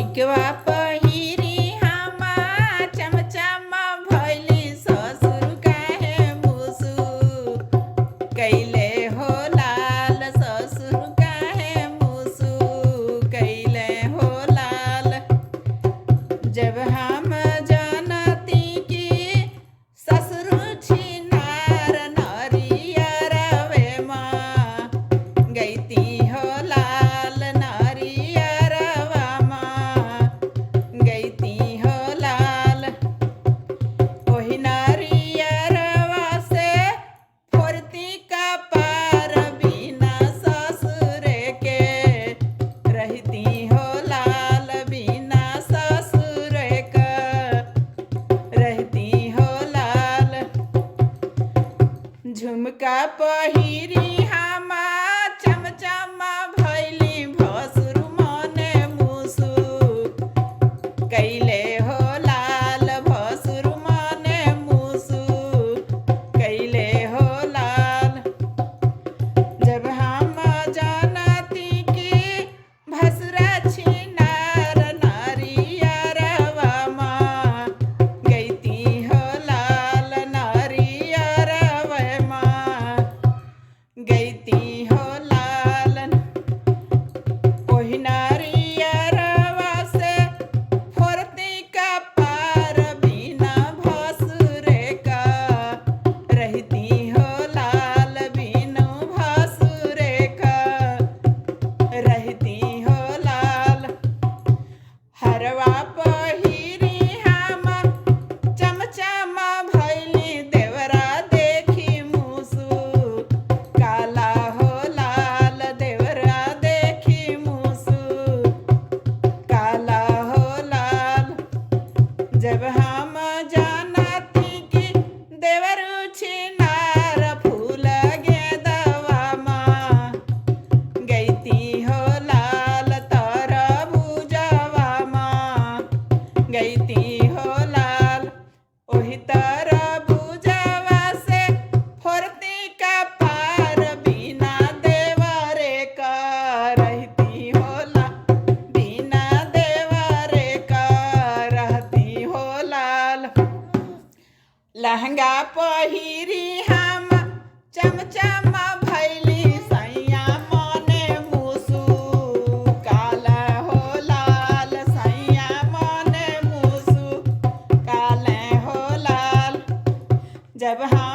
टिकवा पहिरी हमा चमचम भैली ससुर काहे मुसु कैले हो लाल ससुर काहे मुसु कैले हो लाल। जब हम जानती की ससुर छिनार नरियरवे माँ गईती हो लाल नरियरवा माँ गईती हो लाल। ओही नरियरवा से फुर्ती का पार बिना ससुरे के रहती हो लाल बिना ससुरे का रहती हो लाल। झुमका पहिरी हमा चमचम भैली भसुर मने मुसु कैले हो लाल भसुर मने मुसु कैले हो लाल। जब हम जानती की भसुरा छिनार नरियरवा माँ गईती हो लाल नरियरवा माँ गईती हो लाल। ओही नरियरवा से फुर्ती का पार बिना भसुरे का रहती हो लाल बिनु भसुरे का रहती हो लाल। हरवा पहिरी हम चमचम भैली देवरा देखी मुसु काला हो लाल देवरा देखी मुसु काला हो लाल। जब हम जानती की देवरु छिनार फूल गेंदवा माँ गईती हो लाल तरबूजवा माँ गईती हो लाल। ओही तरबूजवा से फुर्ती का पार बिना देवरे का रहती हो लाल बिना देवरे का रहती हो लाल। लहंगा पहिरी हम चमचम भैली सैया मने मुसु काला हो लाल सैया मने मुसु काले हो लाल। जब हम